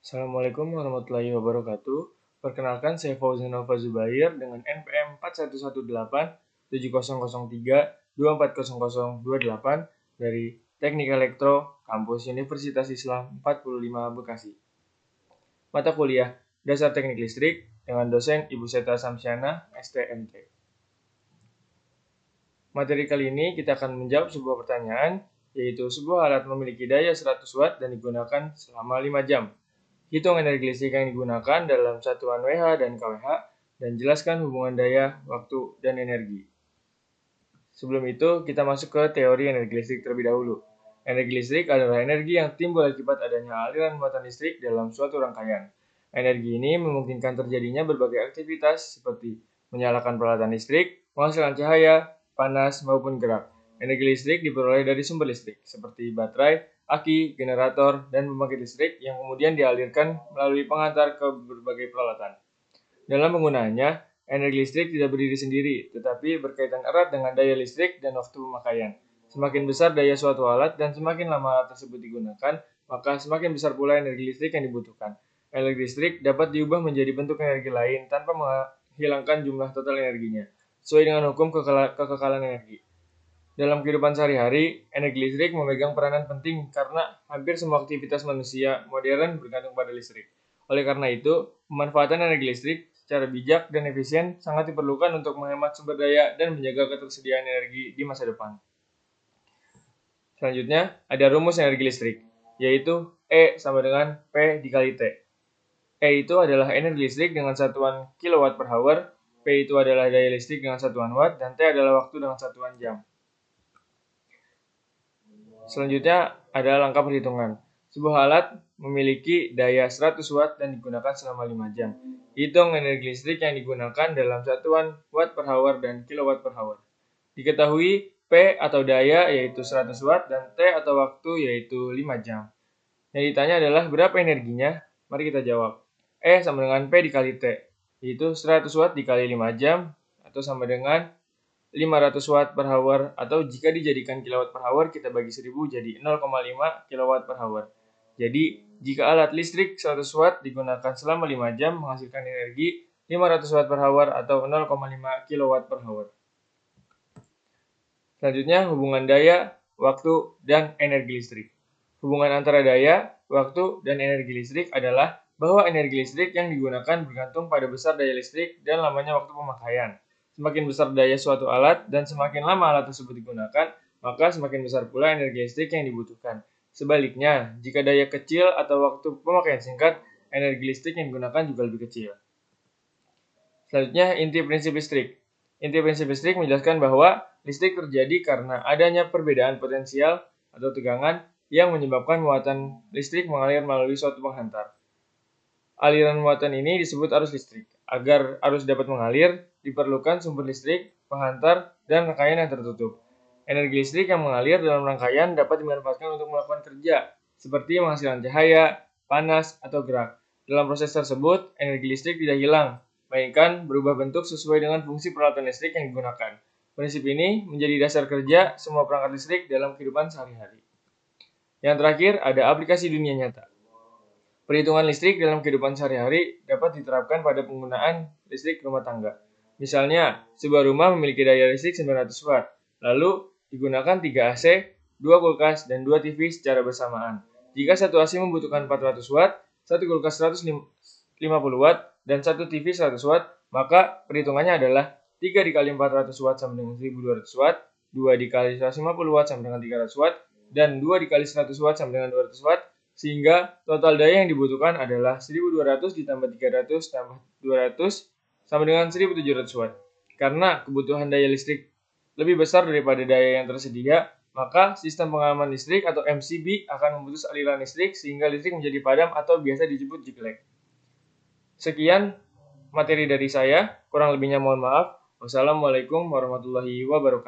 Assalamualaikum warahmatullahi wabarakatuh. Perkenalkan, saya Fauzan Nova Zubair dengan NPM 41187003240028 dari Teknik Elektro, Kampus Universitas Islam 45 Bekasi. Mata kuliah Dasar Teknik Listrik dengan dosen Ibu Seta Samsyana, STMT. Materi kali ini kita akan menjawab sebuah pertanyaan, yaitu sebuah alat memiliki daya 100 Watt dan digunakan selama 5 jam. Hitung energi listrik yang digunakan dalam satuan WH dan kWh, dan jelaskan hubungan daya, waktu, dan energi. Sebelum itu, kita masuk ke teori energi listrik terlebih dahulu. Energi listrik adalah energi yang timbul akibat adanya aliran muatan listrik dalam suatu rangkaian. Energi ini memungkinkan terjadinya berbagai aktivitas seperti menyalakan peralatan listrik, menghasilkan cahaya, panas, maupun gerak. Energi listrik diperoleh dari sumber listrik, seperti baterai, aki, generator, dan pembangkit listrik yang kemudian dialirkan melalui penghantar ke berbagai peralatan. Dalam penggunaannya, energi listrik tidak berdiri sendiri, tetapi berkaitan erat dengan daya listrik dan waktu pemakaian. Semakin besar daya suatu alat dan semakin lama alat tersebut digunakan, maka semakin besar pula energi listrik yang dibutuhkan. Energi listrik dapat diubah menjadi bentuk energi lain tanpa menghilangkan jumlah total energinya, sesuai dengan hukum kekekalan energi. Dalam kehidupan sehari-hari, energi listrik memegang peranan penting karena hampir semua aktivitas manusia modern bergantung pada listrik. Oleh karena itu, pemanfaatan energi listrik secara bijak dan efisien sangat diperlukan untuk menghemat sumber daya dan menjaga ketersediaan energi di masa depan. Selanjutnya, ada rumus energi listrik, yaitu E sama dengan P dikali T. E itu adalah energi listrik dengan satuan kilowatt per hour, P itu adalah daya listrik dengan satuan watt, dan T adalah waktu dengan satuan jam. Selanjutnya ada langkah perhitungan. Sebuah alat memiliki daya 100 Watt dan digunakan selama 5 jam. Hitung energi listrik yang digunakan dalam satuan Watt per hour dan kilowatt per hour. Diketahui P atau daya yaitu 100 Watt dan T atau waktu yaitu 5 jam. Yang ditanya adalah berapa energinya? Mari kita jawab. E sama dengan P dikali T, yaitu 100 Watt dikali 5 jam atau sama dengan 500 watt per hour, atau jika dijadikan kilowatt per hour kita bagi 1000 jadi 0,5 kilowatt per hour. Jadi jika alat listrik 100 watt digunakan selama 5 jam menghasilkan energi 500 watt per hour atau 0,5 kilowatt per hour. Selanjutnya hubungan daya, waktu, dan energi listrik. Hubungan antara daya, waktu, dan energi listrik adalah bahwa energi listrik yang digunakan bergantung pada besar daya listrik dan lamanya waktu pemakaian. Semakin besar daya suatu alat dan semakin lama alat tersebut digunakan, maka semakin besar pula energi listrik yang dibutuhkan. Sebaliknya, jika daya kecil atau waktu pemakaian singkat, energi listrik yang digunakan juga lebih kecil. Selanjutnya, inti prinsip listrik. Inti prinsip listrik menjelaskan bahwa listrik terjadi karena adanya perbedaan potensial atau tegangan yang menyebabkan muatan listrik mengalir melalui suatu penghantar. Aliran muatan ini disebut arus listrik. Agar arus dapat mengalir, diperlukan sumber listrik, penghantar, dan rangkaian yang tertutup. Energi listrik yang mengalir dalam rangkaian dapat dimanfaatkan untuk melakukan kerja, seperti menghasilkan cahaya, panas, atau gerak. Dalam proses tersebut, energi listrik tidak hilang, melainkan berubah bentuk sesuai dengan fungsi peralatan listrik yang digunakan. Prinsip ini menjadi dasar kerja semua perangkat listrik dalam kehidupan sehari-hari. Yang terakhir, ada aplikasi dunia nyata. Perhitungan listrik dalam kehidupan sehari-hari dapat diterapkan pada penggunaan listrik rumah tangga. Misalnya, sebuah rumah memiliki daya listrik 900 Watt, lalu digunakan 3 AC, 2 kulkas, dan 2 TV secara bersamaan. Jika satu AC membutuhkan 400 Watt, satu kulkas 150 Watt, dan satu TV 100 Watt, maka perhitungannya adalah 3 dikali 400 Watt sama dengan 1200 Watt, 2 dikali 150 Watt sama dengan 300 Watt, dan 2 dikali 100 Watt sama dengan 200 Watt, sehingga total daya yang dibutuhkan adalah 1200 ditambah 300 tambah 200 sama dengan 1700 Watt. Karena kebutuhan daya listrik lebih besar daripada daya yang tersedia, maka sistem pengaman listrik atau MCB akan memutus aliran listrik sehingga listrik menjadi padam atau biasa disebut jeglek. Sekian materi dari saya, kurang lebihnya mohon maaf. Wassalamualaikum warahmatullahi wabarakatuh.